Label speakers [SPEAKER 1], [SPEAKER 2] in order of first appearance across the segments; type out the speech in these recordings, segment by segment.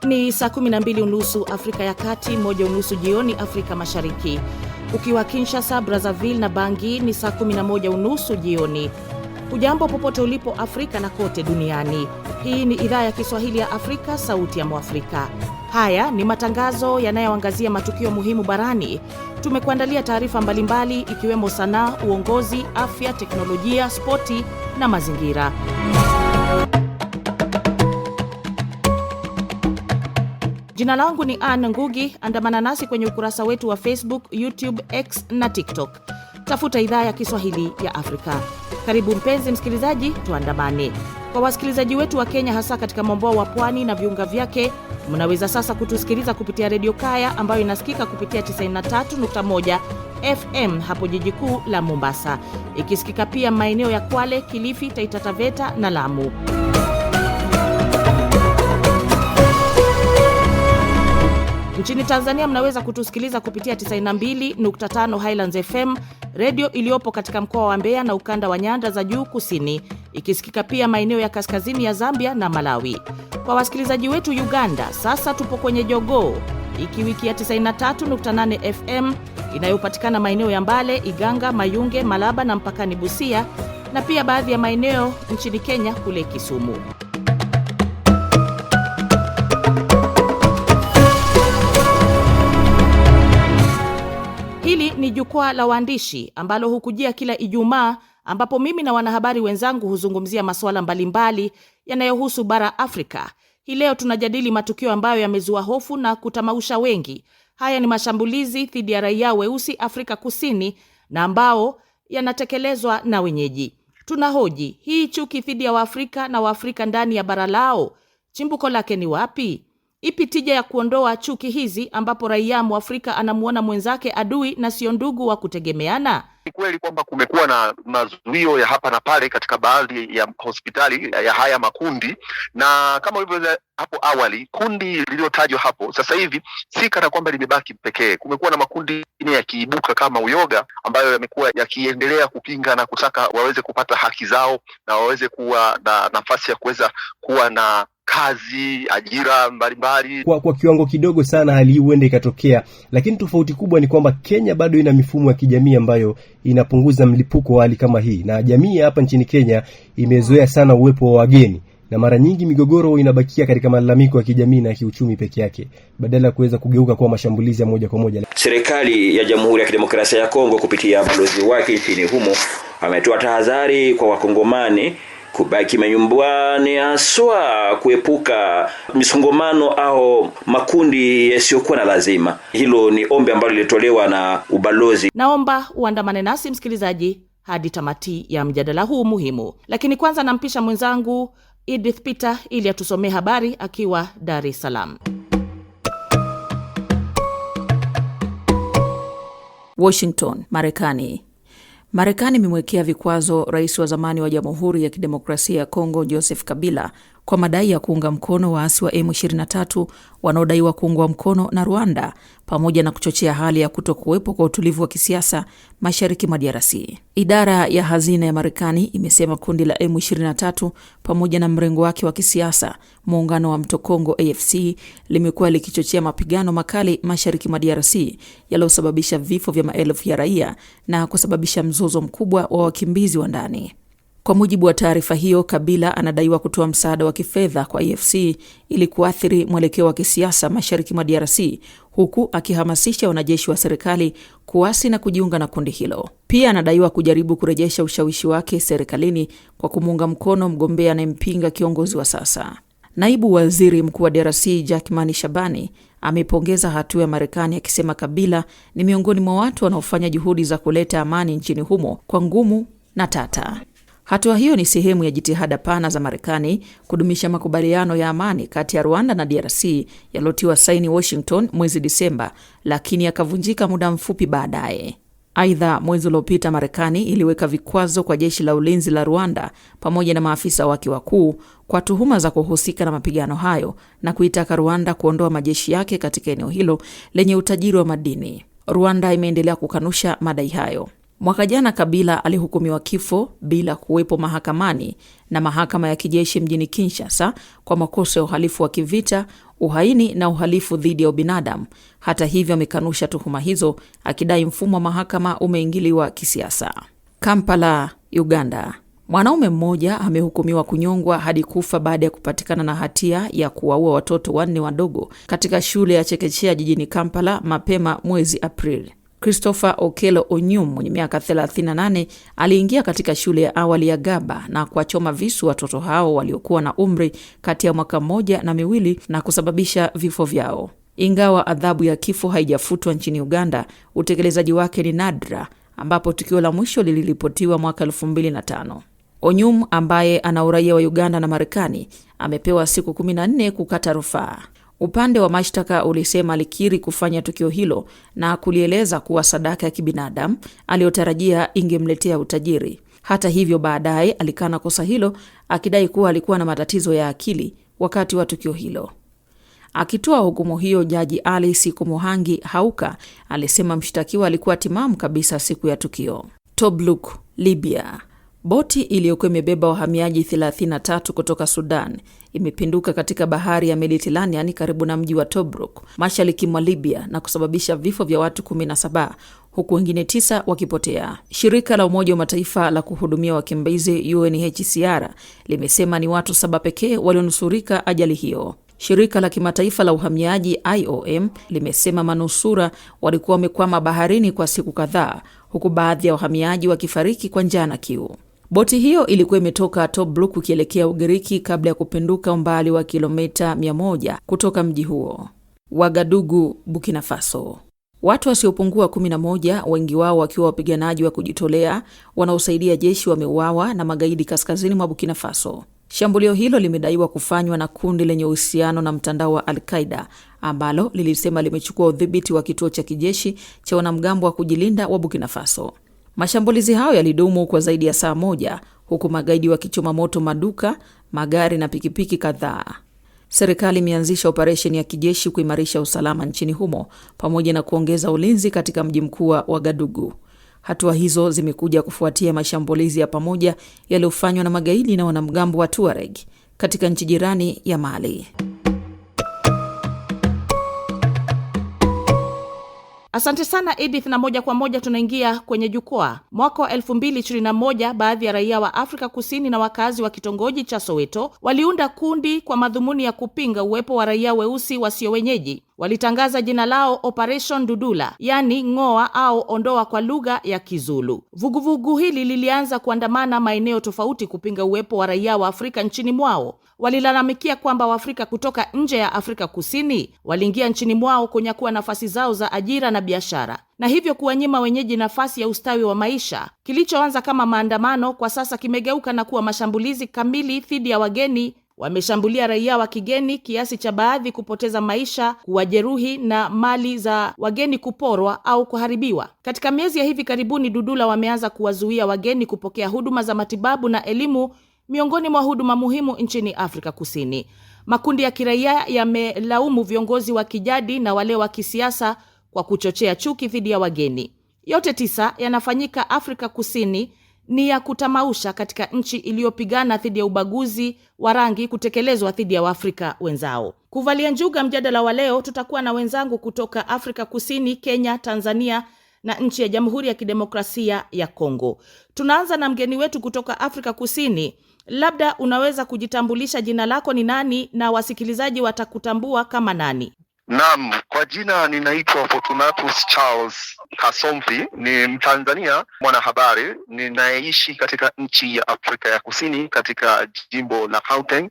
[SPEAKER 1] Ni saa 12:30 Afrika ya Kati, 1:30 jioni Afrika Mashariki. Ukiwa Kinshasa, Brazzaville na Bangui ni saa 11:30 jioni. Hujambo popote ulipo Afrika na kote duniani. Hii ni idhaa ya Kiswahili ya Afrika, sauti ya Mwafrika. Haya ni matangazo yanayoangazia matukio muhimu barani. Tumekuandalia taarifa mbalimbali ikiwemo sanaa, uongozi, afya, teknolojia, spoti na mazingira. Jina langu ni Anne Ngugi. Andamana nasi kwenye ukurasa wetu wa Facebook, YouTube, X na TikTok. Tafuta idhaa ya Kiswahili ya Afrika. Karibu mpenzi msikilizaji, tuandamane. Kwa wasikilizaji wetu wa Kenya, hasa katika mwambao wa pwani na viunga vyake, mnaweza sasa kutusikiliza kupitia Radio Kaya ambayo inasikika kupitia 93.1 FM hapo jiji kuu la Mombasa. Ikisikika pia maeneo ya Kwale, Kilifi, Taita Taveta na Lamu. Nchini Tanzania mnaweza kutusikiliza kupitia 92.5 Highlands FM, radio iliyopo katika mkoa wa Mbeya na ukanda wa Nyanda za Juu Kusini, ikisikika pia maeneo ya kaskazini ya Zambia na Malawi. Kwa wasikilizaji wetu Uganda, sasa tupo kwenye Jogoo, ikiwiki ya 93.8 FM inayopatikana maeneo ya Mbale, Iganga, Mayunge, Malaba na mpakani Busia, na pia baadhi ya maeneo nchini Kenya kule Kisumu. Hili ni jukwaa la waandishi ambalo hukujia kila Ijumaa, ambapo mimi na wanahabari wenzangu huzungumzia masuala mbalimbali yanayohusu bara Afrika. Hii leo tunajadili matukio ambayo yamezua hofu na kutamausha wengi. Haya ni mashambulizi dhidi ya raia weusi Afrika Kusini na ambao yanatekelezwa na wenyeji. Tunahoji, hii chuki dhidi ya Waafrika na Waafrika ndani ya bara lao, chimbuko lake ni wapi? Ipi tija ya kuondoa chuki hizi ambapo raia Mwafrika anamuona mwenzake adui na sio ndugu wa kutegemeana?
[SPEAKER 2] Ni kweli kwamba kumekuwa na mazuio ya hapa na pale katika baadhi ya hospitali ya haya makundi, na kama ulivyoeleza hapo awali, kundi lililotajwa hapo sasa hivi si kana kwamba limebaki pekee. Kumekuwa na makundi yakiibuka kama Uyoga ambayo yamekuwa yakiendelea kupinga na kutaka waweze kupata haki zao na waweze kuwa na nafasi ya kuweza kuwa na kazi, ajira mbalimbali.
[SPEAKER 3] Kwa kiwango kidogo sana hali hii huenda ikatokea, lakini tofauti kubwa ni kwamba Kenya bado ina mifumo ya kijamii ambayo inapunguza mlipuko wa hali kama hii, na jamii hapa nchini Kenya imezoea sana uwepo wa wageni, na mara nyingi migogoro inabakia katika malalamiko ya kijamii na kiuchumi peke yake badala ya kuweza kugeuka kwa mashambulizi ya moja kwa moja.
[SPEAKER 4] Serikali ya Jamhuri ya Kidemokrasia ya Kongo kupitia balozi wake nchini humo ametoa tahadhari kwa Wakongomani kubaki manyumbani, haswa kuepuka misongomano au makundi yasiyokuwa na lazima. Hilo ni ombi ambalo lilitolewa na ubalozi.
[SPEAKER 1] Naomba uandamane nasi msikilizaji hadi tamati ya mjadala huu muhimu. Lakini kwanza nampisha mwenzangu Edith Peter ili atusomee habari akiwa Dar es Salaam.
[SPEAKER 5] Washington, Marekani. Marekani imemwekea vikwazo rais wa zamani wa Jamhuri ya Kidemokrasia ya Kongo Joseph Kabila kwa madai ya kuunga mkono waasi wa M23 wanaodaiwa kuungwa mkono na Rwanda, pamoja na kuchochea hali ya kutokuwepo kwa utulivu wa kisiasa mashariki mwa DRC. Idara ya hazina ya Marekani imesema kundi la M23 pamoja na mrengo wake wa kisiasa Muungano wa Mto Kongo AFC limekuwa likichochea mapigano makali mashariki mwa DRC yaliyosababisha vifo vya maelfu ya raia na kusababisha mzozo mkubwa wa wakimbizi wa ndani. Kwa mujibu wa taarifa hiyo, Kabila anadaiwa kutoa msaada wa kifedha kwa AFC ili kuathiri mwelekeo wa kisiasa mashariki mwa DRC, huku akihamasisha wanajeshi wa serikali kuasi na kujiunga na kundi hilo. Pia anadaiwa kujaribu kurejesha ushawishi wake serikalini kwa kumuunga mkono mgombea anayempinga kiongozi wa sasa. Naibu Waziri Mkuu wa DRC Jackman Shabani amepongeza hatua ya Marekani akisema Kabila ni miongoni mwa watu wanaofanya juhudi za kuleta amani nchini humo kwa ngumu na tata. Hatua hiyo ni sehemu ya jitihada pana za Marekani kudumisha makubaliano ya amani kati ya Rwanda na DRC yaliyotiwa saini Washington mwezi Disemba, lakini yakavunjika muda mfupi baadaye. Aidha, mwezi uliopita Marekani iliweka vikwazo kwa jeshi la ulinzi la Rwanda pamoja na maafisa wake wakuu kwa tuhuma za kuhusika na mapigano hayo na kuitaka Rwanda kuondoa majeshi yake katika eneo hilo lenye utajiri wa madini. Rwanda imeendelea kukanusha madai hayo. Mwaka jana Kabila alihukumiwa kifo bila kuwepo mahakamani na mahakama ya kijeshi mjini Kinshasa kwa makosa ya uhalifu wa kivita, uhaini na uhalifu dhidi ya ubinadamu. Hata hivyo amekanusha tuhuma hizo, akidai mfumo wa mahakama umeingiliwa kisiasa. Kampala, Uganda. Mwanaume mmoja amehukumiwa kunyongwa hadi kufa baada ya kupatikana na hatia ya kuwaua watoto 4 wadogo katika shule ya chekechea jijini Kampala mapema mwezi Aprili. Christopher Okello Onyum mwenye miaka 38 aliingia katika shule ya awali ya Gaba na kuwachoma visu watoto hao waliokuwa na umri kati ya mwaka 1 na 2 na kusababisha vifo vyao. Ingawa adhabu ya kifo haijafutwa nchini Uganda, utekelezaji wake ni nadra, ambapo tukio la mwisho liliripotiwa mwaka 2005. Onyum ambaye ana uraia wa Uganda na Marekani amepewa siku 14 kukata rufaa. Upande wa mashtaka ulisema alikiri kufanya tukio hilo na kulieleza kuwa sadaka ya kibinadamu aliyotarajia ingemletea utajiri. Hata hivyo baadaye alikana kosa hilo, akidai kuwa alikuwa na matatizo ya akili wakati wa tukio hilo. Akitoa hukumu hiyo, Jaji Alice Kumuhangi Hauka alisema mshtakiwa alikuwa timamu kabisa siku ya tukio. Tobruk, Libya. Boti iliyokuwa imebeba wahamiaji 33 kutoka Sudan imepinduka katika bahari ya Mediterranean karibu na mji wa Tobruk, mashariki mwa Libya, na kusababisha vifo vya watu 17 huku wengine 9 wakipotea. Shirika la Umoja wa Mataifa la kuhudumia wakimbizi UNHCR limesema ni watu 7 pekee walionusurika ajali hiyo. Shirika la kimataifa la uhamiaji IOM limesema manusura walikuwa wamekwama baharini kwa siku kadhaa, huku baadhi ya wahamiaji wakifariki kwa njaa na kiu. Boti hiyo ilikuwa imetoka Tobruk kuelekea Ugiriki kabla ya kupinduka umbali wa kilomita 100 kutoka mji huo. Wagadugu, Burkina Faso. Watu wasiopungua 11, wengi wao wakiwa wapiganaji wa kujitolea wanaosaidia jeshi, wameuawa na magaidi kaskazini mwa Burkina Faso. Shambulio hilo limedaiwa kufanywa na kundi lenye uhusiano na mtandao wa Al-Qaeda ambalo lilisema limechukua udhibiti wa kituo cha kijeshi cha wanamgambo wa kujilinda wa Burkina Faso. Mashambulizi hayo yalidumu kwa zaidi ya saa 1 huku magaidi wakichoma moto maduka, magari na pikipiki kadhaa. Serikali imeanzisha operesheni ya kijeshi kuimarisha usalama nchini humo pamoja na kuongeza ulinzi katika mji mkuu wa Wagadugu. Hatua hizo zimekuja kufuatia mashambulizi ya pamoja yaliyofanywa na magaidi na wanamgambo wa Tuareg katika nchi jirani ya Mali.
[SPEAKER 1] Asante sana Edith, na moja kwa moja tunaingia kwenye jukwaa. Mwaka wa 2021 baadhi ya raia wa Afrika Kusini na wakazi wa kitongoji cha Soweto waliunda kundi kwa madhumuni ya kupinga uwepo wa raia weusi wasio wenyeji. Walitangaza jina lao Operation Dudula, yani ng'oa au ondoa kwa lugha ya Kizulu. Vuguvugu hili lilianza kuandamana maeneo tofauti kupinga uwepo wa raia wa Afrika nchini mwao. Walilalamikia kwamba Waafrika kutoka nje ya Afrika Kusini waliingia nchini mwao kunyakua nafasi zao za ajira na biashara, na hivyo kuwanyima wenyeji nafasi ya ustawi wa maisha. Kilichoanza kama maandamano kwa sasa kimegeuka na kuwa mashambulizi kamili dhidi ya wageni. Wameshambulia raia wa kigeni kiasi cha baadhi kupoteza maisha, kuwajeruhi na mali za wageni kuporwa au kuharibiwa. Katika miezi ya hivi karibuni, Dudula wameanza kuwazuia wageni kupokea huduma za matibabu na elimu, miongoni mwa huduma muhimu nchini Afrika Kusini. Makundi ya kiraia yamelaumu viongozi wa kijadi na wale wa kisiasa kwa kuchochea chuki dhidi ya wageni. Yote 9 yanafanyika Afrika Kusini ni ya kutamausha katika nchi iliyopigana dhidi ya ubaguzi wa rangi kutekelezwa dhidi ya Waafrika wenzao. Kuvalia njuga mjadala wa leo, tutakuwa na wenzangu kutoka Afrika Kusini, Kenya, Tanzania na nchi ya Jamhuri ya Kidemokrasia ya Kongo. Tunaanza na mgeni wetu kutoka Afrika Kusini. Labda unaweza kujitambulisha, jina lako ni nani na wasikilizaji watakutambua kama nani?
[SPEAKER 2] Naam, kwa jina ninaitwa Fortunatus Charles Kasomfi, ni Mtanzania, mwanahabari ninayeishi katika nchi ya Afrika ya Kusini katika jimbo la Gauteng,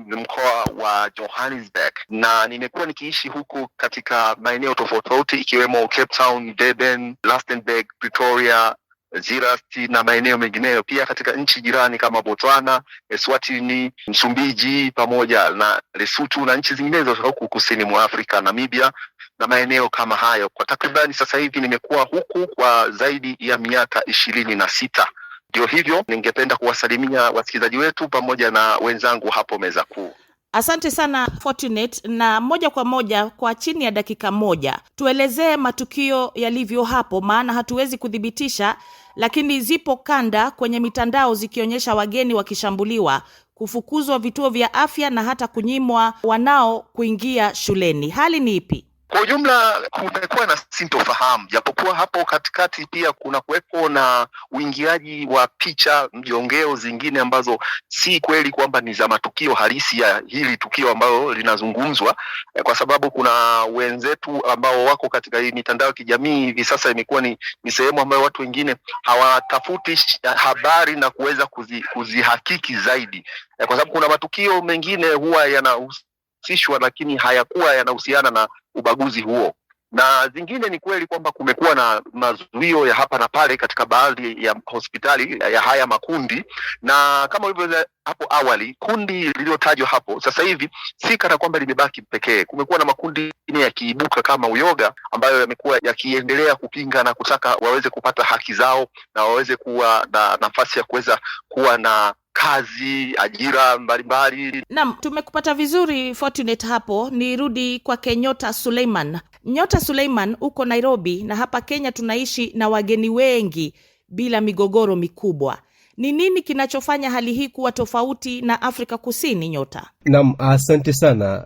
[SPEAKER 2] mkoa wa Johannesburg, na nimekuwa nikiishi huku katika maeneo tofauti ikiwemo Cape Town, Durban, Rustenburg, Pretoria, Zirasti na maeneo mengineyo, pia katika nchi jirani kama Botswana, Eswatini, Msumbiji pamoja na Lesotho na nchi zinginezo huku kusini mwa Afrika, Namibia na maeneo kama hayo. Kwa takribani sasa hivi nimekuwa huku kwa zaidi ya miaka 26. Ndio hivyo, ningependa kuwasalimia wasikilizaji wetu pamoja na wenzangu hapo meza kuu.
[SPEAKER 1] Asante sana Fortunate, na moja kwa moja kwa chini ya dakika moja tuelezee matukio yalivyo hapo, maana hatuwezi kudhibitisha, lakini zipo kanda kwenye mitandao zikionyesha wageni wakishambuliwa, kufukuzwa vituo vya afya na hata kunyimwa wanao kuingia shuleni. Hali ni ipi?
[SPEAKER 2] Kwa ujumla kumekuwa na sintofahamu, japokuwa hapo katikati pia kuna kuwepo na uingiaji wa picha mjongeo zingine ambazo si kweli kwamba ni za matukio halisi ya hili tukio ambalo linazungumzwa, kwa sababu kuna wenzetu ambao wako katika hii mitandao ya kijamii hivi sasa imekuwa ni sehemu ambayo watu wengine hawatafuti habari na kuweza kuzihakiki zaidi, kwa sababu kuna matukio mengine huwa yanahusishwa lakini hayakuwa yanahusiana na ubaguzi huo, na zingine ni kweli kwamba kumekuwa na mazuio ya hapa na pale katika baadhi ya hospitali ya haya makundi, na kama ulivyo hapo awali, kundi lililotajwa hapo sasa hivi si kana kwamba limebaki pekee. Kumekuwa na makundi mengine yakiibuka kama Uyoga ambayo yamekuwa yakiendelea kupinga na kutaka waweze kupata haki zao na waweze kuwa na nafasi ya kuweza kuwa na kazi, ajira mbalimbali.
[SPEAKER 1] Naam, tumekupata vizuri Fortunate hapo. Nirudi kwa Nyota Suleiman. Nyota Suleiman, uko Nairobi na hapa Kenya tunaishi na wageni wengi bila migogoro mikubwa. Ni nini kinachofanya hali hii kuwa tofauti na Afrika Kusini, Nyota?
[SPEAKER 3] Naam, asante sana.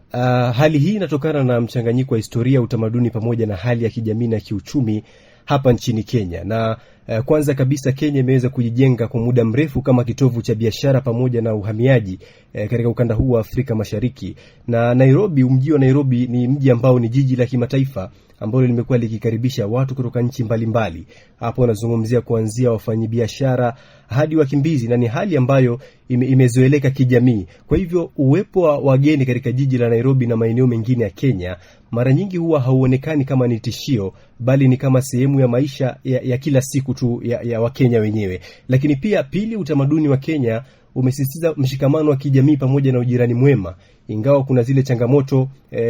[SPEAKER 3] Hali hii inatokana na mchanganyiko wa historia, utamaduni pamoja na hali ya kijamii na kiuchumi hapa nchini Kenya. Na kwanza kabisa Kenya imeweza kujijenga kwa muda mrefu kama kitovu cha biashara pamoja na uhamiaji katika ukanda huu wa Afrika Mashariki. Na Nairobi, mji wa Nairobi ni mji ambao ni jiji la kimataifa ambalo limekuwa likikaribisha watu kutoka nchi mbalimbali. Hapo nazungumzia kuanzia wafanyabiashara hadi wakimbizi, na ni hali ambayo imezoeleka kijamii. Kwa hivyo uwepo wa wageni katika jiji la Nairobi na maeneo mengine ya Kenya mara nyingi huwa hauonekani kama ni tishio, bali ni kama sehemu ya maisha ya kila siku tu ya Wakenya wenyewe. Lakini pia pili, utamaduni wa Kenya umesisitiza mshikamano wa kijamii pamoja na ujirani mwema. Ingawa kuna zile changamoto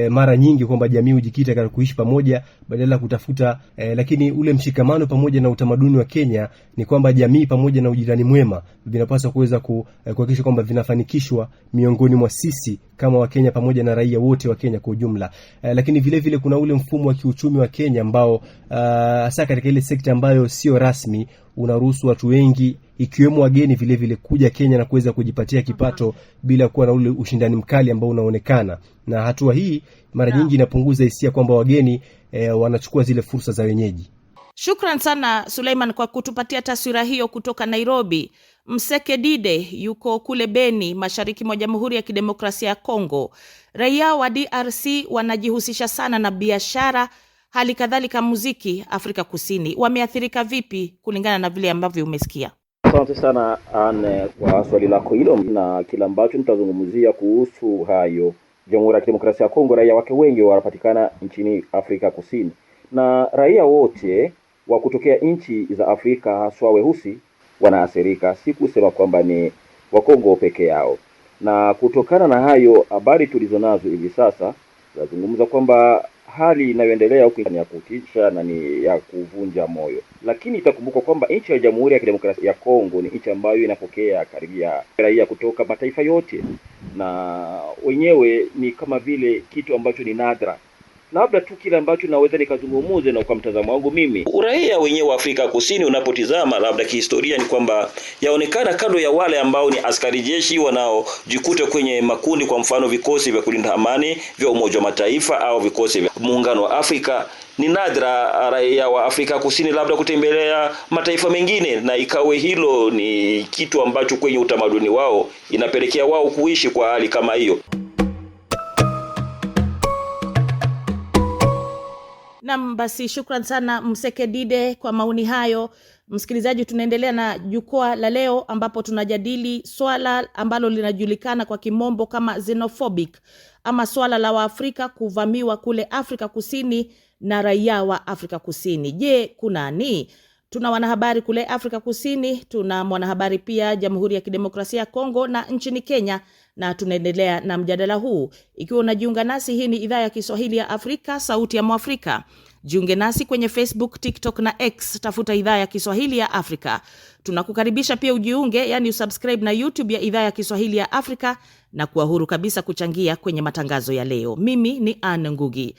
[SPEAKER 3] mara nyingi kwamba jamii hujikita katika kuishi pamoja badala kutafuta, lakini ule mshikamano pamoja na utamaduni wa Kenya ni kwamba jamii pamoja na ujirani mwema vinapaswa kuweza kuhakikisha kwamba vinafanikishwa miongoni mwa sisi kama Wakenya pamoja na raia wote wa Kenya kwa ujumla. Lakini vile vile kuna ule mfumo wa kiuchumi wa Kenya ambao hasa katika ile sekta ambayo sio rasmi unaruhusu watu wengi ikiwemo wageni vile vile kuja Kenya na kuweza kujipatia kipato bila kuwa na ule ushindani mkali ambao unaonekana. Na hatua hii mara nyingi inapunguza hisia kwamba wageni wanachukua zile fursa za wenyeji.
[SPEAKER 1] Shukran sana Suleiman kwa kutupatia taswira hiyo kutoka Nairobi. Mseke Dide yuko kule Beni, mashariki mwa Jamhuri ya Kidemokrasia ya Kongo. Raia wa DRC wanajihusisha sana na biashara, hali kadhalika muziki Afrika Kusini. Wameathirika vipi kulingana na vile ambavyo umesikia?
[SPEAKER 4] Asante sana Anne kwa swali lako hilo, na kila ambacho nitazungumzia kuhusu hayo. Jamhuri ya Kidemokrasia ya Kongo, raia wake wengi wanapatikana nchini Afrika Kusini, na raia wote wa kutokea nchi za Afrika haswa weusi wanaathirika, si kusema kwamba ni Wakongo peke yao. Na kutokana na hayo, habari tulizonazo hivi sasa nazungumza kwamba hali inayoendelea huko ni ya kutisha na ni ya kuvunja moyo. Lakini itakumbuka kwamba nchi ya Jamhuri ya Kidemokrasia ya Kongo ni nchi ambayo inapokea karibia raia kutoka mataifa yote, na wenyewe ni kama vile kitu ambacho ni nadra. Labda tu kile ambacho naweza nikazungumuze na kwa mtazamo wangu mimi, uraia wenyewe wa Afrika Kusini unapotizama labda kihistoria ni kwamba yaonekana kando ya wale ambao ni askari jeshi wanaojikuta kwenye makundi, kwa mfano vikosi vya kulinda amani vya Umoja wa Mataifa au vikosi vya Muungano wa Afrika, ni nadra raia wa Afrika Kusini labda kutembelea mataifa mengine, na ikawe hilo ni kitu ambacho kwenye utamaduni wao inapelekea wao kuishi kwa hali kama hiyo.
[SPEAKER 1] Naam, basi shukran sana Mseke Dide kwa maoni hayo. Msikilizaji, tunaendelea na jukwaa la leo ambapo tunajadili swala ambalo linajulikana kwa kimombo kama xenophobic, ama swala la Waafrika kuvamiwa kule Afrika Kusini na raia wa Afrika Kusini. Je, kuna nini? Tuna wanahabari kule Afrika Kusini, tuna mwanahabari pia Jamhuri ya Kidemokrasia ya Kongo na nchini Kenya, na tunaendelea na mjadala huu. Ikiwa unajiunga nasi, hii ni idhaa ya Kiswahili ya Afrika, sauti ya Mwafrika. Jiunge nasi kwenye Facebook, TikTok na X, tafuta Idhaa ya Kiswahili ya Afrika. Tunakukaribisha pia ujiunge, yani usubscribe na YouTube ya Idhaa ya Kiswahili ya Afrika, na kuwa huru kabisa kuchangia kwenye matangazo ya leo. Mimi ni Anne Ngugi.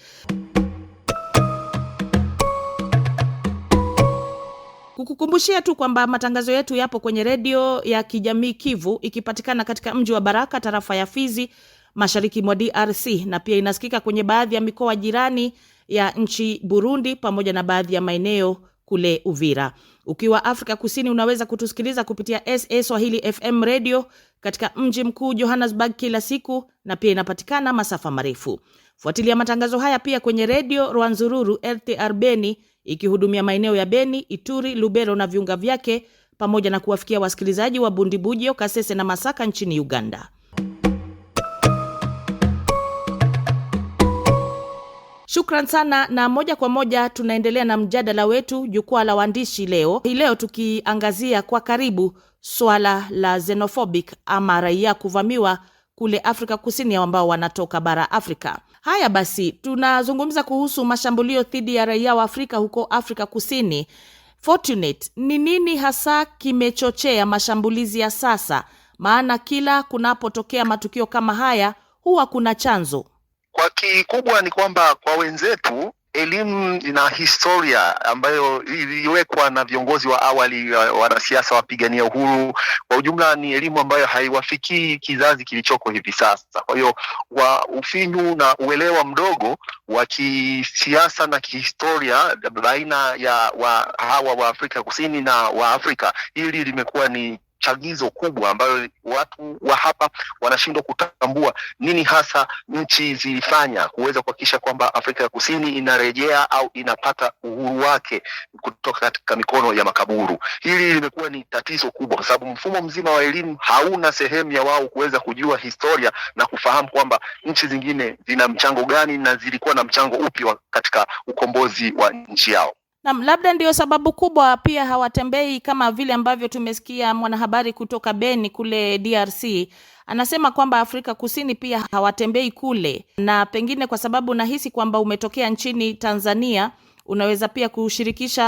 [SPEAKER 1] Kukukumbushia tu kwamba matangazo yetu yapo kwenye redio ya kijamii Kivu, ikipatikana katika mji wa Baraka, tarafa ya Fizi, mashariki mwa DRC, na pia inasikika kwenye baadhi ya mikoa jirani ya nchi Burundi, pamoja na baadhi ya maeneo kule Uvira. Ukiwa Afrika Kusini unaweza kutusikiliza kupitia SA Swahili FM radio katika mji mkuu Johannesburg kila siku, na pia inapatikana masafa marefu. Fuatilia matangazo haya pia kwenye redio Rwanzururu RTR Beni, ikihudumia maeneo ya Beni, Ituri, Lubero na viunga vyake, pamoja na kuwafikia wasikilizaji wa Bundibugyo, Kasese na Masaka nchini Uganda. Shukran sana, na moja kwa moja tunaendelea na mjadala wetu jukwaa la waandishi leo. Hii leo tukiangazia kwa karibu swala la xenophobic ama raia kuvamiwa kule Afrika Kusini ambao wanatoka bara Afrika. Haya basi, tunazungumza kuhusu mashambulio dhidi ya raia wa Afrika huko Afrika Kusini. Fortunate, ni nini hasa kimechochea mashambulizi ya sasa? Maana kila kunapotokea matukio kama haya huwa kuna chanzo.
[SPEAKER 2] Kwa kikubwa ni kwamba kwa wenzetu elimu na historia ambayo iliwekwa na viongozi wa awali, wanasiasa wapigania uhuru, kwa ujumla ni elimu ambayo haiwafikii kizazi kilichoko hivi sasa. Kwa hiyo wa ufinyu na uelewa mdogo wa kisiasa na kihistoria baina ya hawa wa Afrika Kusini na wa Afrika, hili limekuwa ni chagizo kubwa ambayo watu wa hapa wanashindwa kutambua nini hasa nchi zilifanya kuweza kuhakikisha kwamba Afrika ya Kusini inarejea au inapata uhuru wake kutoka katika mikono ya makaburu. Hili limekuwa ni tatizo kubwa kwa sababu mfumo mzima wa elimu hauna sehemu ya wao kuweza kujua historia na kufahamu kwamba nchi zingine zina mchango gani na zilikuwa na mchango upi katika ukombozi wa nchi yao.
[SPEAKER 1] Na labda ndio sababu kubwa pia hawatembei, kama vile ambavyo tumesikia mwanahabari kutoka Beni kule DRC anasema kwamba Afrika Kusini pia hawatembei kule, na pengine kwa sababu nahisi kwamba umetokea nchini Tanzania, unaweza pia kushirikisha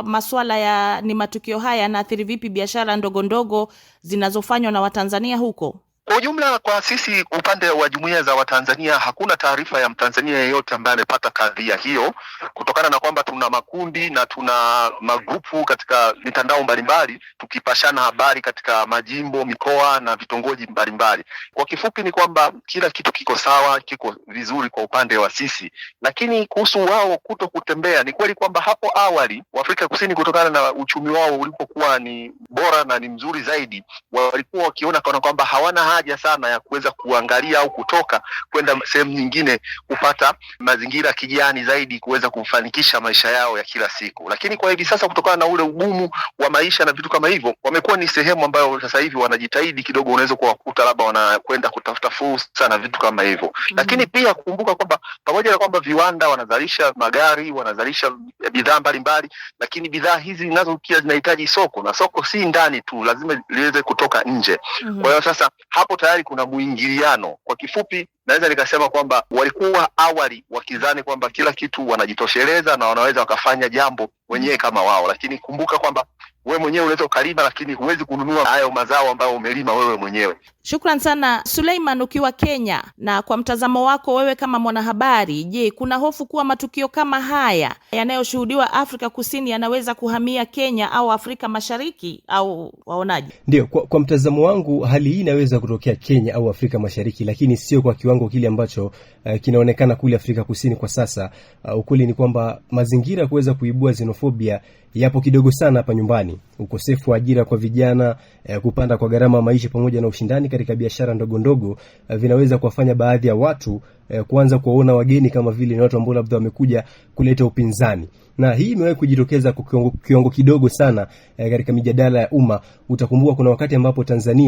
[SPEAKER 1] masuala ya ni matukio haya yanaathiri vipi biashara ndogo ndogo zinazofanywa na Watanzania huko.
[SPEAKER 2] Kwa ujumla, kwa sisi upande wa jumuiya za Watanzania hakuna taarifa ya Mtanzania yeyote ambaye amepata kadhia hiyo, kutokana na kwamba tuna makundi na tuna magrupu katika mitandao mbalimbali tukipashana habari katika majimbo, mikoa na vitongoji mbalimbali. Kwa kifupi ni kwamba kila kitu kiko sawa, kiko vizuri kwa upande wa sisi. Lakini kuhusu wao kuto kutembea, ni kweli kwamba hapo awali Afrika Kusini, kutokana na uchumi wao ulipokuwa ni bora na ni mzuri zaidi, walikuwa wakiona kana kwamba hawana haja sana ya kuweza kuangalia au kutoka kwenda sehemu nyingine kupata mazingira kijani zaidi kuweza kufanikisha maisha yao ya kila siku. Lakini kwa hivi sasa, kutokana na ule ugumu wa maisha na vitu kama hivyo, wamekuwa ni sehemu ambayo sasa hivi wanajitahidi kidogo, unaweza kuwakuta labda wanakwenda kutafuta fursa na vitu kama hivyo. Lakini pia kukumbuka kwamba pamoja na kwamba viwanda wanazalisha magari, wanazalisha bidhaa mbalimbali, lakini bidhaa hizi nazo pia zinahitaji soko, na soko si ndani tu, lazima liweze kutoka nje. Kwa hiyo sasa hapo tayari kuna muingiliano. Kwa kifupi naweza nikasema kwamba walikuwa awali wakizani kwamba kila kitu wanajitosheleza na wanaweza wakafanya jambo wenyewe kama wao, lakini kumbuka kwamba wewe mwenyewe unaweza ukalima, lakini huwezi kununua hayo mazao ambayo umelima wewe mwenyewe.
[SPEAKER 1] Shukran sana Suleiman, ukiwa Kenya, na kwa mtazamo wako wewe kama mwanahabari, je, kuna hofu kuwa matukio kama haya yanayoshuhudiwa Afrika Kusini yanaweza kuhamia Kenya au Afrika Mashariki, au waonaje?
[SPEAKER 3] Ndio, kwa mtazamo wangu hali hii inaweza kutokea Kenya au Afrika Mashariki, lakini sio kwa kiwango kile ambacho kinaonekana kule Afrika Kusini kwa sasa. Ukweli ni kwamba mazingira kuweza kuibua xenofobia yapo kidogo sana hapa nyumbani. Ukosefu wa ajira kwa vijana, kupanda kwa gharama ya maisha pamoja na ushindani katika biashara ndogo ndogo vinaweza kuwafanya baadhi ya watu kuanza kuwaona wageni kama vile ni watu ambao labda wamekuja kuleta upinzani. Na hii imewahi kujitokeza kwa kiwango kidogo sana katika mijadala ya umma. Utakumbuka kuna wakati ambapo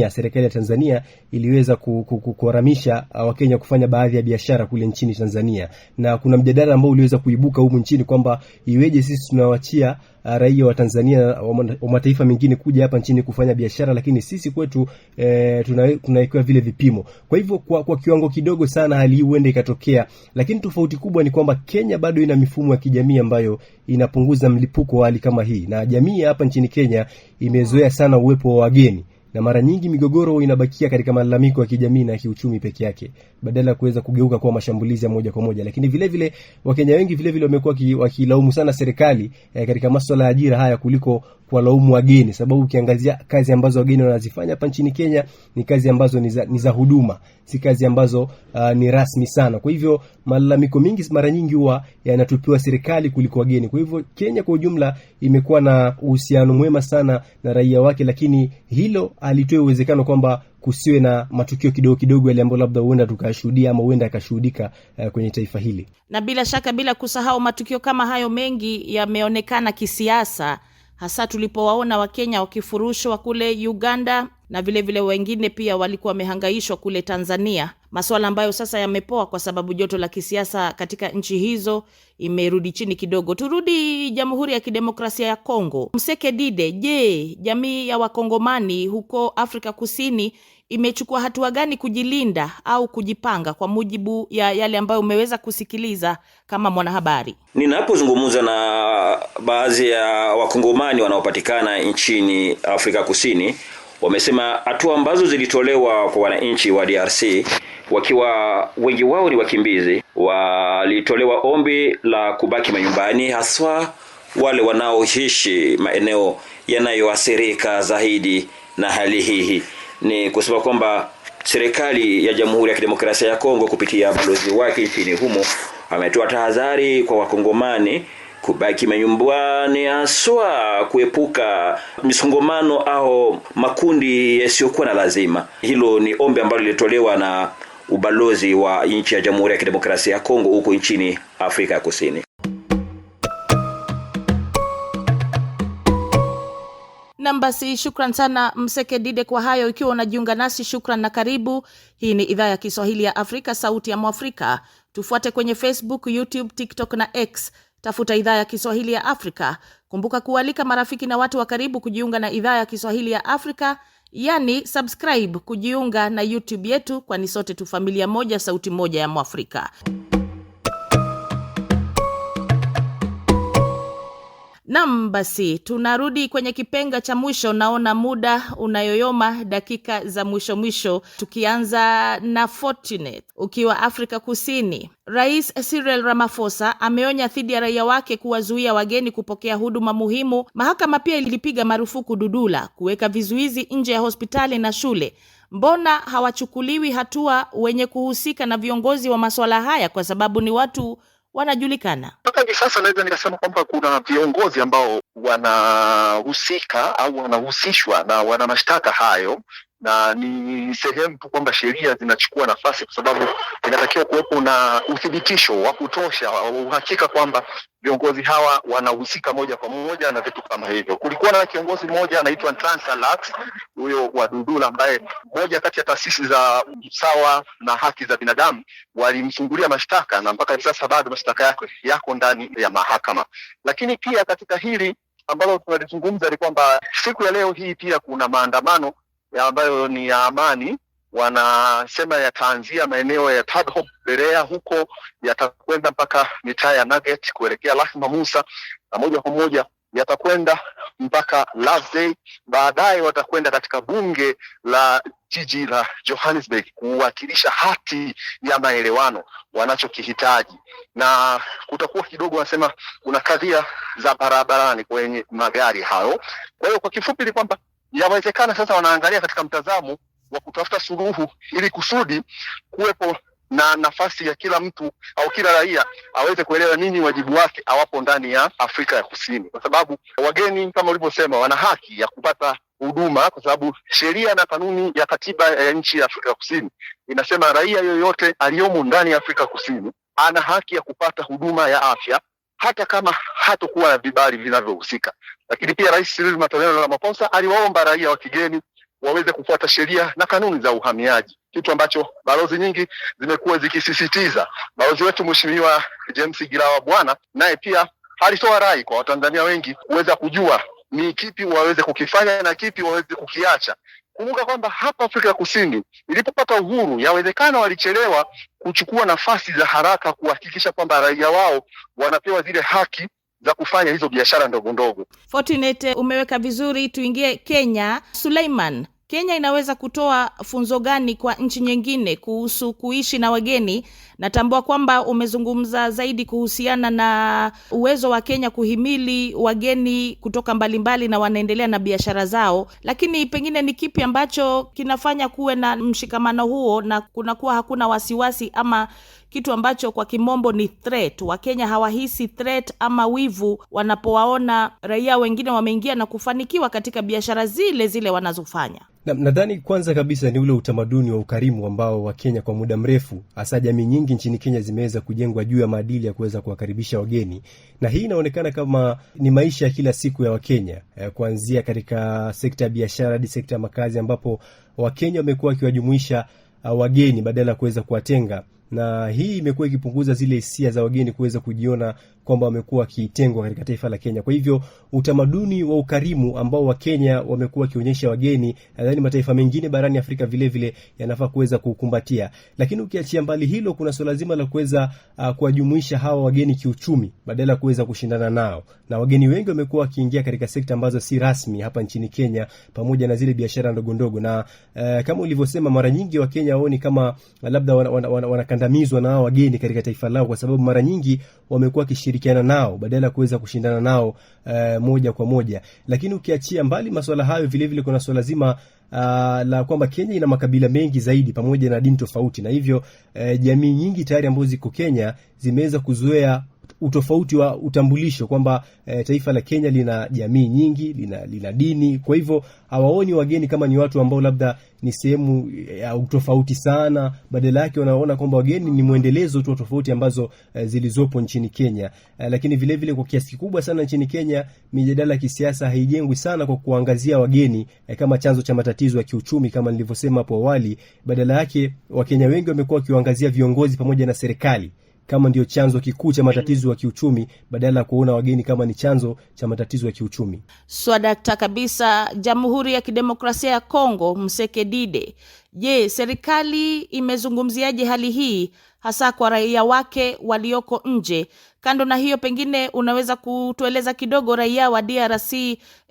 [SPEAKER 3] serikali ya Tanzania iliweza kuharamisha Wakenya kufanya baadhi ya biashara kule nchini Tanzania, na kuna mjadala ambao uliweza kuibuka humu nchini kwamba iweje sisi tunawachia raia wa Tanzania wa mataifa mengine kuja hapa nchini kufanya biashara, lakini sisi kwetu tunawekewa vile vipimo. Kwa hivyo kwa kiwango kidogo sana hali hii huenda ikatokea, lakini tofauti kubwa ni kwamba Kenya bado ina mifumo ya kijamii ambayo inapunguza mlipuko wa hali kama hii, na jamii hapa nchini Kenya imezoea sana uwepo wa wageni, na mara nyingi migogoro inabakia katika malalamiko ya kijamii na kiuchumi peke yake badala ya kuweza kugeuka kuwa mashambulizi ya moja kwa moja. Lakini vile vile Wakenya wengi vile vile wamekuwa wakilaumu sana serikali katika masuala ya ajira haya kuliko kuwalaumu wageni, sababu ukiangazia kazi ambazo wageni wanazifanya hapa nchini Kenya ni kazi ambazo ni za huduma, si kazi ambazo ni rasmi sana. Kwa hivyo malalamiko mingi mara nyingi huwa yanatupiwa serikali kuliko wageni. Kwa hivyo Kenya kwa ujumla imekuwa na uhusiano mwema sana na raia wake, lakini hilo halitoe uwezekano kwamba kusiwe na matukio kidogo kidogo yale ambayo labda huenda tukashuhudia ama huenda yakashuhudika kwenye taifa hili.
[SPEAKER 1] Na bila shaka, bila kusahau, matukio kama hayo mengi yameonekana kisiasa, hasa tulipowaona Wakenya wakifurushwa kule Uganda, na vile vile wengine pia walikuwa wamehangaishwa kule Tanzania, masuala ambayo sasa yamepoa kwa sababu joto la kisiasa katika nchi hizo imerudi chini kidogo. Turudi Jamhuri ya Kidemokrasia ya Kongo. Mseke Dide, je, jamii ya Wakongomani huko Afrika Kusini imechukua hatua gani kujilinda au kujipanga kwa mujibu ya yale ambayo umeweza kusikiliza kama mwanahabari?
[SPEAKER 4] Ninapozungumza na baadhi ya Wakongomani wanaopatikana nchini Afrika Kusini, wamesema hatua ambazo zilitolewa kwa wananchi wa DRC, wakiwa wengi wao ni wakimbizi, walitolewa ombi la kubaki manyumbani, haswa wale wanaoishi maeneo yanayoathirika zaidi na hali hii. Ni kusema kwamba serikali ya Jamhuri ya Kidemokrasia ya Kongo kupitia balozi wake nchini humo ametoa tahadhari kwa Wakongomani kubaki manyumbani, haswa kuepuka misongomano au makundi yasiyokuwa na lazima. Hilo ni ombi ambalo lilitolewa na ubalozi wa nchi ya Jamhuri ya Kidemokrasia ya Kongo huko nchini Afrika Kusini.
[SPEAKER 1] Basi shukran sana Mseke Dide kwa hayo. Ikiwa unajiunga nasi, shukran na karibu. Hii ni idhaa ya Kiswahili ya Afrika, sauti ya Mwafrika. Tufuate kwenye Facebook, YouTube, TikTok na X. Tafuta idhaa ya Kiswahili ya Afrika. Kumbuka kualika marafiki na watu wa karibu kujiunga na idhaa ya Kiswahili ya Afrika, yani subscribe, kujiunga na YouTube yetu, kwani sote tu familia moja, sauti moja ya Mwafrika. Basi tunarudi kwenye kipenga cha mwisho. Naona muda unayoyoma, dakika za mwisho. Tukianza na Fortunate ukiwa Afrika Kusini. Rais Cyril Ramaphosa ameonya dhidi ya raia wake kuwazuia wageni kupokea huduma muhimu. Mahakama pia ilipiga marufuku Dudula kuweka vizuizi nje ya hospitali na shule. Mbona hawachukuliwi hatua wenye kuhusika na viongozi wa masuala haya, kwa sababu ni watu wanajulikana?
[SPEAKER 2] Mpaka hivi sasa naweza nikasema kwamba kuna viongozi ambao wanahusika au wanahusishwa na wana mashtaka hayo, na ni sehemu tu kwamba sheria zinachukua nafasi, kwa sababu inatakiwa kuwepo na uthibitisho wa kutosha, uhakika kwamba viongozi hawa wanahusika moja kwa moja na vitu kama hivyo. Kulikuwa na kiongozi mmoja anaitwa Translax, huyo wa Dudula, ambaye moja kati ya taasisi za usawa na haki za binadamu walimfungulia mashtaka, na mpaka hivi sasa bado mashtaka yako ndani ya mahakama. Lakini pia katika hili ambalo tunalizungumza ni kwamba siku ya leo hii pia kuna maandamano ambayo ni ya amani. Wanasema yataanzia maeneo ya Tadhop Berea, huko yatakwenda mpaka mitaa ya Nugget kuelekea Lahma Musa, na moja kwa moja yatakwenda mpaka Lovedale. Baadaye watakwenda katika bunge la jiji la Johannesburg kuwakilisha hati ya maelewano wanachokihitaji, na kutakuwa kidogo wanasema kuna kadhia za barabarani kwenye magari hayo. Kwa hiyo kwa kifupi ni kwamba yawezekana sasa wanaangalia katika mtazamo wa kutafuta suluhu, ili kusudi kuwepo na nafasi ya kila mtu au kila raia aweze kuelewa nini wajibu wake awapo ndani ya Afrika ya Kusini, kwa sababu wageni kama ulivyosema wana haki ya kupata huduma, kwa sababu sheria na kanuni ya katiba ya nchi ya Afrika Kusini inasema raia yoyote aliyomo ndani ya Afrika Kusini ana haki ya kupata huduma ya afya hata kama hatakuwa na vibali vinavyohusika. Lakini pia Rais Cyril Ramaphosa aliwaomba raia wa kigeni waweze kufuata sheria na kanuni za uhamiaji, kitu ambacho balozi nyingi zimekuwa zikisisitiza. Balozi wetu Mheshimiwa James Gilawa Bwana naye pia alitoa rai kwa Watanzania wengi kuweza kujua ni kipi waweze kukifanya na kipi waweze kukiacha, Kumbuka kwamba hapa Afrika Kusini ilipopata uhuru, yawezekana walichelewa kuchukua nafasi za haraka kuhakikisha kwamba raia wao wanapewa zile haki za kufanya hizo biashara ndogo ndogo.
[SPEAKER 1] Fortunate, umeweka vizuri. Tuingie Kenya. Suleiman, Kenya inaweza kutoa funzo gani kwa nchi nyingine kuhusu kuishi na wageni? Natambua kwamba umezungumza zaidi kuhusiana na uwezo wa Kenya kuhimili wageni kutoka mbalimbali na wanaendelea na biashara zao, lakini pengine ni kipi ambacho kinafanya kuwe na mshikamano huo na kunakuwa hakuna wasiwasi ama kitu ambacho kwa kimombo ni threat? Wakenya hawahisi threat ama wivu wanapowaona raia wengine wameingia na kufanikiwa katika biashara zile zile wanazofanya.
[SPEAKER 3] Nadhani kwanza kabisa ni ule utamaduni wa ukarimu ambao Wakenya kwa muda mrefu, hasa jamii nyingi nchini Kenya, zimeweza kujengwa juu ya maadili ya kuweza kuwakaribisha wageni, na hii inaonekana kama ni maisha ya kila siku ya Wakenya, kuanzia katika sekta ya biashara hadi sekta ya makazi, ambapo Wakenya wamekuwa wakiwajumuisha wageni badala ya kuweza kuwatenga, na hii imekuwa ikipunguza zile hisia za wageni kuweza kujiona kwamba wamekuwa wakitengwa katika taifa la Kenya. Kwa hivyo utamaduni wa ukarimu ambao Wakenya wamekuwa wakionyesha wageni, nadhani mataifa mengine barani Afrika vile vile yanafaa kuweza kukumbatia. Lakini ukiachia mbali hilo, kuna swala zima la kuweza kuwajumuisha hawa wageni kiuchumi badala ya kuweza kushindana nao. Na wageni wengi wamekuwa wakiingia katika sekta ambazo si rasmi hapa nchini Kenya, pamoja na zile biashara ndogo ndogo. Na kama ulivyosema, mara nyingi Wakenya waoni kama labda wanakandamizwa na hao wageni katika taifa lao, kwa sababu mara nyingi wamekuwa kishirikiana nao badala ya kuweza kushindana nao moja kwa moja. Lakini ukiachia mbali masuala hayo, vile vile kuna swala zima la kwamba Kenya ina makabila mengi zaidi pamoja na dini tofauti, na hivyo jamii nyingi tayari ambazo ziko Kenya zimeweza kuzoea utofauti wa utambulisho kwamba taifa la Kenya lina jamii nyingi, lina dini. Kwa hivyo hawaoni wageni kama ni watu ambao labda ni sehemu ya utofauti sana, badala yake wanaona kwamba wageni ni muendelezo tu wa tofauti ambazo zilizopo nchini Kenya. Lakini vile vile kwa kiasi kikubwa sana nchini Kenya mijadala ya kisiasa haijengwi sana kwa kuangazia wageni kama chanzo cha matatizo ya kiuchumi kama nilivyosema hapo awali. Badala yake Wakenya wengi wamekuwa wakiangazia viongozi pamoja na serikali kama ndio chanzo kikuu cha matatizo ya kiuchumi badala ya kuona wageni kama ni chanzo cha matatizo ya kiuchumi.
[SPEAKER 1] Swadakta kabisa. Jamhuri ya Kidemokrasia ya Kongo, Msekedide, je, serikali imezungumziaje hali hii hasa kwa raia wake walioko nje? Kando na hiyo, pengine unaweza kutueleza kidogo raia wa DRC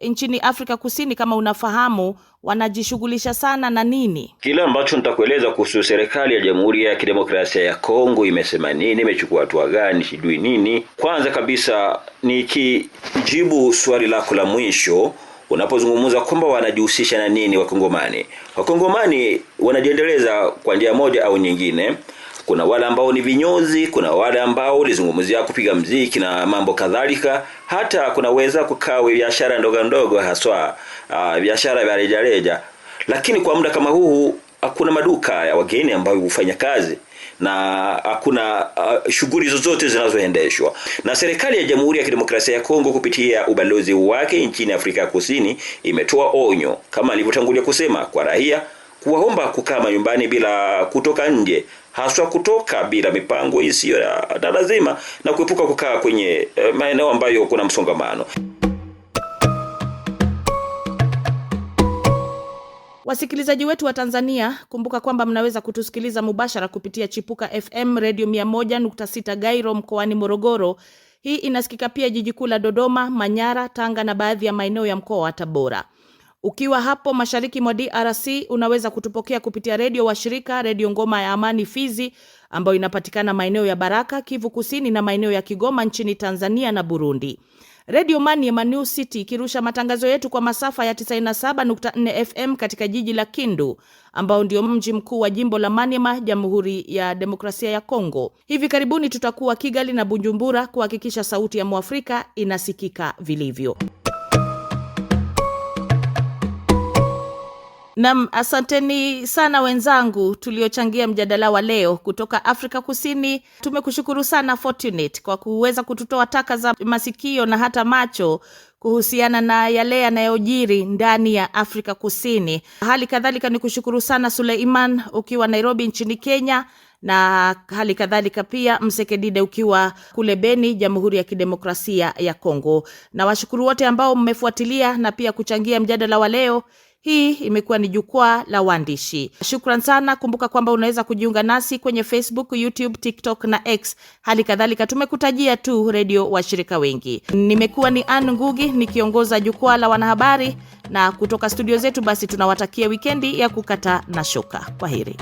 [SPEAKER 1] nchini Afrika Kusini, kama unafahamu, wanajishughulisha sana na nini?
[SPEAKER 4] Kile ambacho nitakueleza kuhusu serikali ya Jamhuri ya Kidemokrasia ya Kongo imesema nini, imechukua hatua gani, sijui nini. Kwanza kabisa nikijibu swali lako la mwisho, unapozungumza kwamba wanajihusisha na nini Wakongomani. Wakongomani wanajiendeleza kwa njia moja au nyingine. Kuna wale ambao ni vinyozi, kuna wale ambao ulizungumzia kupiga mziki na mambo kadhalika. Hata kunaweza kukaa biashara ndogo ndogo, haswa biashara ya rejareja. Lakini kwa muda kama huu hakuna maduka ya wageni ambao hufanya kazi na hakuna shughuli zozote zinazoendeshwa. Na serikali ya Jamhuri ya Kidemokrasia ya Kongo kupitia ubalozi wake nchini Afrika Kusini imetoa onyo, kama alivyotangulia kusema, kwa raia kuwaomba kukaa nyumbani bila kutoka nje, haswa kutoka bila mipango isiyo ya lazima, na kuepuka kukaa kwenye maeneo ambayo kuna msongamano.
[SPEAKER 1] Wasikilizaji wetu wa Tanzania, kumbuka kwamba mnaweza kutusikiliza mubashara kupitia Chipuka FM Radio 101.6 Gairo mkoani Morogoro. Hii inasikika pia jiji kuu la Dodoma, Manyara, Tanga na baadhi ya maeneo ya mkoa wa Tabora. Ukiwa hapo mashariki mwa DRC unaweza kutupokea kupitia redio wa shirika, Redio Ngoma ya Amani Fizi ambayo inapatikana maeneo ya Baraka, Kivu Kusini na maeneo ya Kigoma nchini Tanzania na Burundi. Radio Maniema New City kirusha matangazo yetu kwa masafa ya 97.4 FM katika jiji la Kindu ambao ndio mji mkuu wa jimbo la Maniema, Jamhuri ya Demokrasia ya Kongo. Hivi karibuni tutakuwa Kigali na Bujumbura kuhakikisha sauti ya Mwafrika inasikika vilivyo. Naam, asanteni sana wenzangu tuliochangia mjadala wa leo kutoka Afrika Kusini. Tumekushukuru sana Fortunate kwa kuweza kututoa taka za masikio na hata macho kuhusiana na yale yanayojiri ndani ya Afrika Kusini. Hali kadhalika nikushukuru sana Suleiman ukiwa Nairobi nchini Kenya, na hali kadhalika pia Msekedide ukiwa kule Beni, Jamhuri ya Kidemokrasia ya Kongo. Na washukuru wote ambao mmefuatilia na pia kuchangia mjadala wa leo. Hii imekuwa ni jukwaa la waandishi. Shukran sana. Kumbuka kwamba unaweza kujiunga nasi kwenye Facebook, YouTube, TikTok na X. Hali kadhalika tumekutajia tu redio washirika wengi. Nimekuwa ni Ann Ngugi nikiongoza jukwaa la wanahabari, na kutoka studio zetu basi tunawatakia wikendi ya kukata na shoka. Kwaheri.